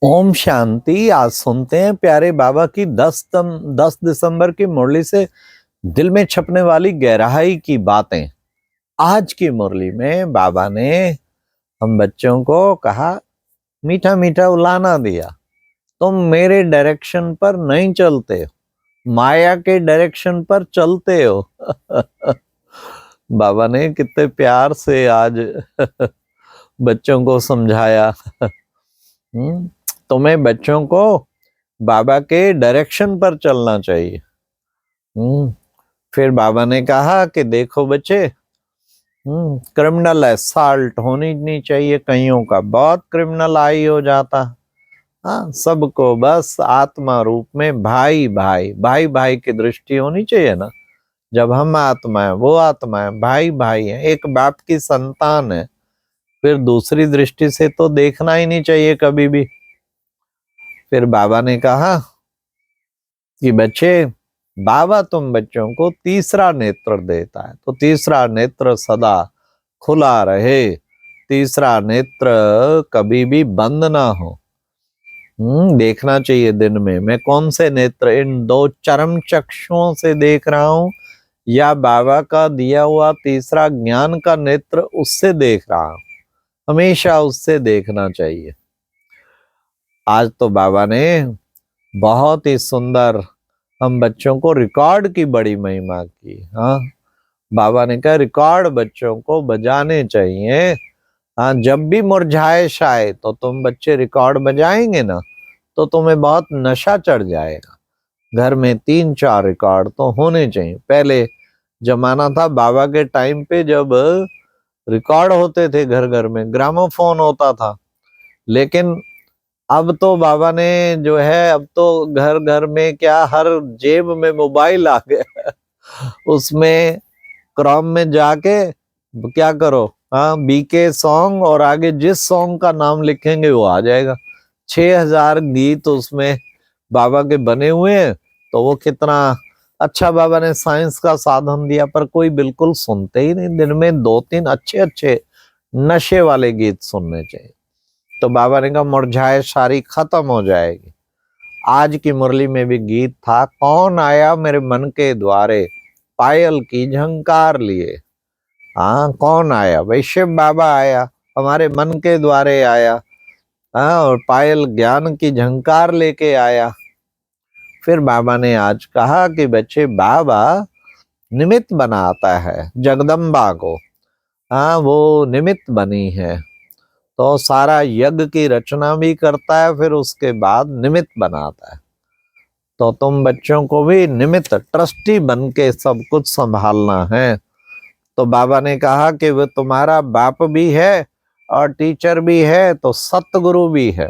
ओम शांति। आज सुनते हैं प्यारे बाबा की 10 दिसंबर की मुरली से दिल में छपने वाली गहराई की बातें। आज की मुरली में बाबा ने हम बच्चों को कहा, मीठा मीठा उलाना दिया, तुम मेरे डायरेक्शन पर नहीं चलते हो, माया के डायरेक्शन पर चलते हो। बाबा ने कितने प्यार से आज बच्चों को समझाया। तुम्हें बच्चों को बाबा के डायरेक्शन पर चलना चाहिए। फिर बाबा ने कहा कि देखो बच्चे, क्रिमिनल असॉल्ट होनी नहीं चाहिए, कईयों का बहुत क्रिमिनल आई हो जाता। हाँ, सबको बस आत्मा रूप में भाई भाई भाई भाई की दृष्टि होनी चाहिए ना। जब हम आत्मा है, वो आत्मा है, भाई भाई है, एक बाप की संतान है, फिर दूसरी दृष्टि से तो देखना ही नहीं चाहिए कभी भी। फिर बाबा ने कहा कि बच्चे, बाबा तुम बच्चों को तीसरा नेत्र देता है, तो तीसरा नेत्र सदा खुला रहे, तीसरा नेत्र कभी भी बंद ना हो। देखना चाहिए दिन में मैं कौन से नेत्र, इन दो चरम चक्षुओं से देख रहा हूं या बाबा का दिया हुआ तीसरा ज्ञान का नेत्र उससे देख रहा हूं। हमेशा उससे देखना चाहिए। आज तो बाबा ने बहुत ही सुंदर हम बच्चों को रिकॉर्ड की बड़ी महिमा की। हाँ, बाबा ने कहा रिकॉर्ड बच्चों को बजाने चाहिए। हाँ, जब भी मुरझाइश आए तो तुम बच्चे रिकॉर्ड बजाएंगे ना, तो तुम्हें बहुत नशा चढ़ जाएगा। घर में 3-4 रिकॉर्ड तो होने चाहिए। पहले जमाना था बाबा के टाइम पे, जब रिकॉर्ड होते थे घर घर में, ग्रामोफोन होता था। लेकिन अब तो बाबा ने जो है, अब तो घर घर में क्या, हर जेब में मोबाइल आ गया। उसमें क्रोम में जाके क्या करो, हाँ, बीके सॉन्ग, और आगे जिस सॉन्ग का नाम लिखेंगे वो आ जाएगा। 6000 गीत उसमें बाबा के बने हुए हैं। तो वो कितना अच्छा बाबा ने साइंस का साधन दिया, पर कोई बिल्कुल सुनते ही नहीं। दिन में 2-3 अच्छे अच्छे नशे वाले गीत सुनने चाहिए। तो बाबा ने कहा मुरझाए सारी खत्म हो जाएगी। आज की मुरली में भी गीत था, कौन आया मेरे मन के द्वारे, पायल की झंकार लिए। हाँ, कौन आया? वैश्य बाबा आया, हमारे मन के द्वारे आया। हाँ, और पायल ज्ञान की झंकार लेके आया। फिर बाबा ने आज कहा कि बच्चे, बाबा निमित्त बनाता है जगदम्बा को। हाँ, वो निमित्त बनी है, तो सारा यज्ञ की रचना भी करता है, फिर उसके बाद निमित्त बनाता है। तो तुम बच्चों को भी निमित्त, ट्रस्टी बन के सब कुछ संभालना है। तो बाबा ने कहा कि वो तुम्हारा बाप भी है और टीचर भी है, तो सतगुरु भी है।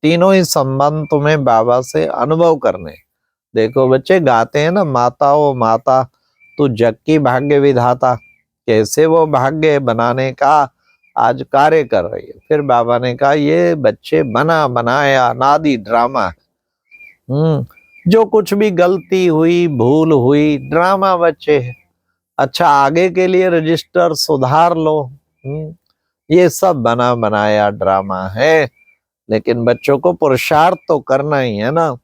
तीनों ही संबंध तुम्हें बाबा से अनुभव करने। देखो बच्चे, गाते हैं ना, माता ओ माता तू जग की भाग्य विधाता, कैसे वो भाग्य बनाने का आज कार्य कर रही है। फिर बाबा ने कहा ये बच्चे बना बनाया नादी ड्रामा। जो कुछ भी गलती हुई, भूल हुई, ड्रामा बच्चे, अच्छा आगे के लिए रजिस्टर सुधार लो। ये सब बना बनाया ड्रामा है। लेकिन बच्चों को पुरुषार्थ तो करना ही है ना।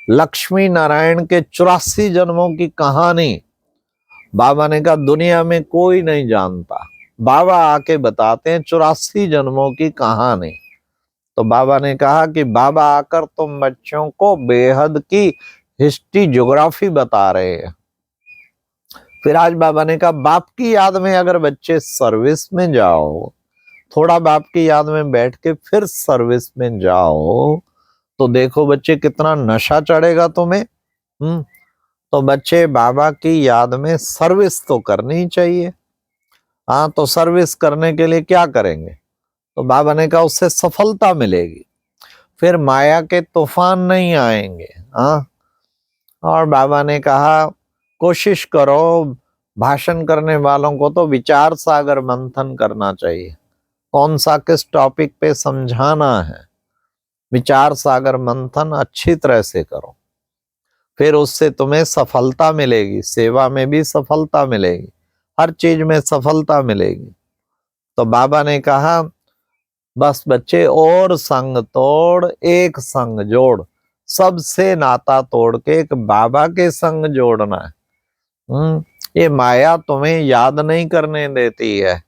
लक्ष्मी नारायण के 84 जन्मों की कहानी बाबा ने कहा दुनिया में कोई नहीं जानता। बाबा आके बताते हैं 84 जन्मों की कहानी। तो बाबा ने कहा कि बाबा आकर तुम बच्चों को बेहद की हिस्ट्री, ज्योग्राफी बता रहे हैं। फिर आज बाबा ने कहा बाप की याद में अगर बच्चे सर्विस में जाओ, थोड़ा बाप की याद में बैठ के फिर सर्विस में जाओ, तो देखो बच्चे कितना नशा चढ़ेगा तुम्हें। तो बच्चे, बाबा की याद में सर्विस तो करनी ही चाहिए। हाँ, तो सर्विस करने के लिए क्या करेंगे? तो बाबा ने कहा उससे सफलता मिलेगी, फिर माया के तूफान नहीं आएंगे। हाँ, और बाबा ने कहा कोशिश करो, भाषण करने वालों को तो विचार सागर मंथन करना चाहिए, कौन सा किस टॉपिक पे समझाना है। विचार सागर मंथन अच्छी तरह से करो, फिर उससे तुम्हें सफलता मिलेगी, सेवा में भी सफलता मिलेगी, हर चीज में सफलता मिलेगी। तो बाबा ने कहा बस बच्चे, और संग तोड़ एक संग जोड़, सबसे नाता तोड़ के एक बाबा के संग जोड़ना है। ये माया तुम्हें याद नहीं करने देती है,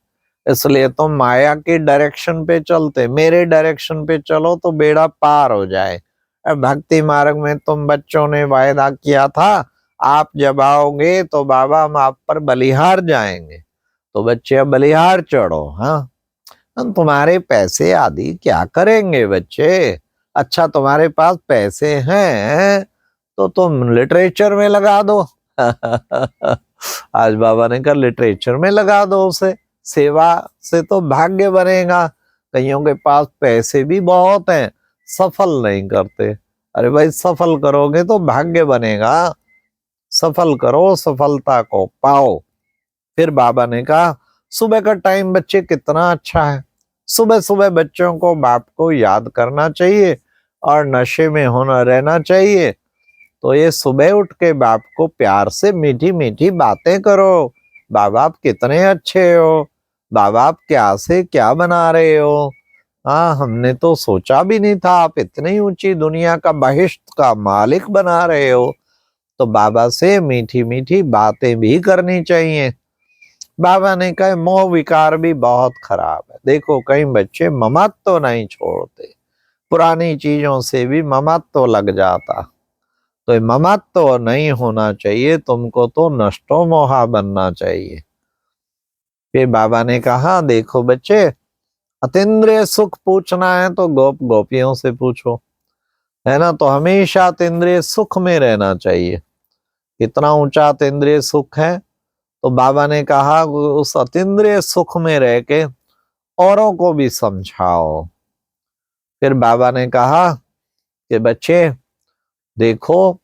इसलिए तुम माया की डायरेक्शन पे चलते, मेरे डायरेक्शन पे चलो तो बेड़ा पार हो जाए। भक्ति मार्ग में तुम बच्चों ने वायदा किया था, आप जब आओगे तो बाबा हम आप पर बलिहार जाएंगे, तो बच्चे अब बलिहार चढ़ो। हाँ, हम तुम्हारे पैसे आदि क्या करेंगे बच्चे? अच्छा, तुम्हारे पास पैसे हैं तो तुम लिटरेचर में लगा दो। आज बाबा ने कहा लिटरेचर में लगा दो उसे, सेवा से तो भाग्य बनेगा। कईयों के पास पैसे भी बहुत हैं, सफल नहीं करते। अरे भाई, सफल करोगे तो भाग्य बनेगा, सफल करो, सफलता को पाओ। फिर बाबा ने कहा सुबह का टाइम बच्चे कितना अच्छा है, सुबह सुबह बच्चों को बाप को याद करना चाहिए और नशे में होना रहना चाहिए। तो ये सुबह उठ के बाप को प्यार से मीठी मीठी बातें करो, बाबा आप कितने अच्छे हो, बाबा आप क्या से क्या बना रहे हो, हाँ हमने तो सोचा भी नहीं था आप इतनी ऊंची दुनिया का बहिष्ट का मालिक बना रहे हो। तो बाबा से मीठी मीठी बातें भी करनी चाहिए। बाबा ने कहा मोह विकार भी बहुत खराब है। देखो, कई बच्चे ममत्व तो नहीं छोड़ते, पुरानी चीजों से भी ममत्व तो लग जाता। तो ममत्व तो नहीं होना चाहिए, तुमको तो नष्टो मोहा बनना चाहिए। फिर बाबा ने कहा देखो बच्चे, अतीन्द्रिय सुख पूछना है तो गोप गोपियों से पूछो, है ना। तो हमेशा अतीन्द्रिय सुख में रहना चाहिए। कितना ऊंचा अतीन्द्रिय सुख है, तो बाबा ने कहा उस अतीन्द्रिय सुख में रह के औरों को भी समझाओ। फिर बाबा ने कहा कि बच्चे देखो,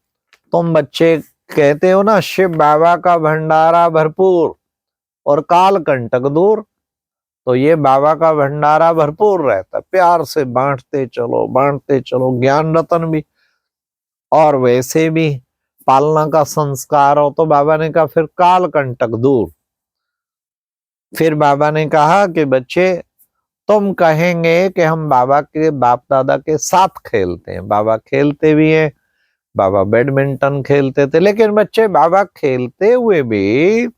तुम बच्चे कहते हो ना शिव बाबा का भंडारा भरपूर और काल कंटक दूर, तो ये बाबा का भंडारा भरपूर रहता है, प्यार से बांटते चलो ज्ञान रतन भी, और वैसे भी पालना का संस्कार हो। तो बाबा ने कहा फिर काल कंटक दूर। फिर बाबा ने कहा कि बच्चे तुम कहेंगे कि हम बाबा के बाप दादा के साथ खेलते हैं, बाबा खेलते भी हैं, बाबा बैडमिंटन खेलते थे, लेकिन बच्चे बाबा खेलते हुए भी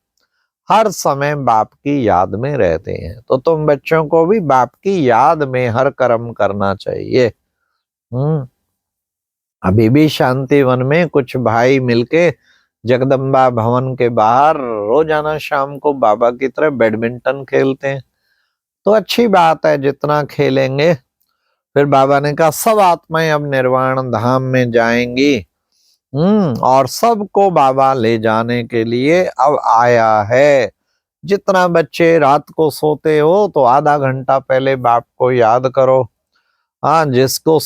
हर समय बाप की याद में रहते हैं। तो तुम बच्चों को भी बाप की याद में हर कर्म करना चाहिए। अभी भी शांति वन में कुछ भाई मिलके जगदम्बा भवन के बाहर रोजाना शाम को बाबा की तरह बैडमिंटन खेलते हैं। तो अच्छी बात है, जितना खेलेंगे। फिर बाबा ने कहा सब आत्माएं अब निर्वाण धाम में जाएंगी, और सबको बाबा ले जाने के लिए अब आया है। जितना बच्चे रात को सोते हो तो आधा घंटा पहले बाप को याद करो। हाँ, जिसको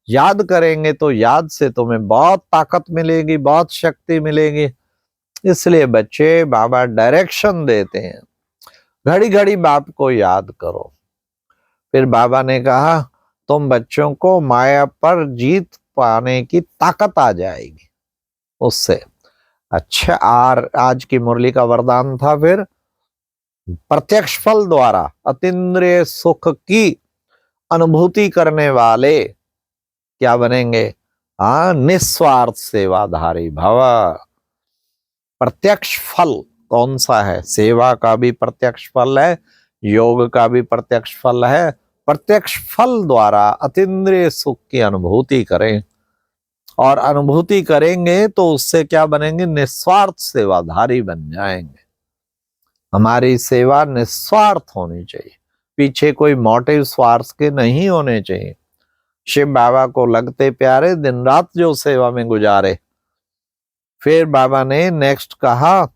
याद करेंगे तो याद से तुम्हें बहुत ताकत मिलेगी, बहुत शक्ति मिलेगी। इसलिए बच्चे बाबा डायरेक्शन देते हैं, घड़ी घड़ी बाप को याद करो। फिर बाबा ने कहा तुम बच्चों को माया पर जीत पाने की ताकत आ जाएगी उससे। अच्छा, आज की मुरली का वरदान था फिर प्रत्यक्ष फल द्वारा अतीन्द्रिय सुख की अनुभूति करने वाले क्या बनेंगे? हाँ, निस्वार्थ सेवाधारी भव। प्रत्यक्ष फल कौन सा है? सेवा का भी प्रत्यक्ष फल है, योग का भी प्रत्यक्ष फल है। प्रत्यक्ष फल द्वारा अतीन्द्रिय सुख की अनुभूति करें, और अनुभूति करेंगे तो उससे क्या बनेंगे? निस्वार्थ सेवाधारी बन जाएंगे। हमारी सेवा निस्वार्थ होनी चाहिए, पीछे कोई मोटिव स्वार्थ के नहीं होने चाहिए। शिव बाबा को लगते प्यारे, दिन रात जो सेवा में गुजारे। फिर बाबा ने नेक्स्ट कहा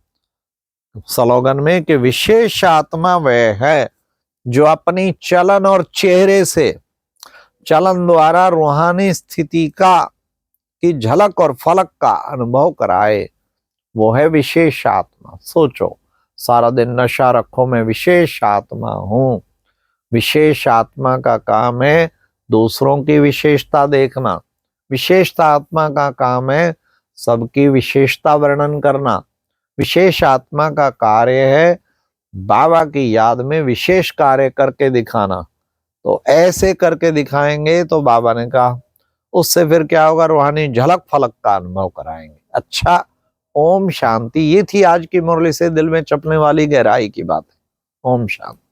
स्लोगन में कि विशेष आत्मा वह है जो अपनी चलन और चेहरे से, चलन द्वारा रूहानी स्थिति की झलक और फलक का अनुभव कराए, वो है विशेष आत्मा। सोचो, सारा दिन नशा रखो मैं विशेष आत्मा हूं। विशेष आत्मा का काम है दूसरों की विशेषता देखना, विशेषता आत्मा का काम है सबकी विशेषता वर्णन करना। विशेष आत्मा का कार्य है बाबा की याद में विशेष कार्य करके दिखाना। तो ऐसे करके दिखाएंगे तो बाबा ने कहा उससे फिर क्या होगा, रूहानी झलक फलक का अनुभव कराएंगे। अच्छा, ओम शांति। ये थी आज की मुरली से दिल में चपने वाली गहराई की बात। ओम शांति।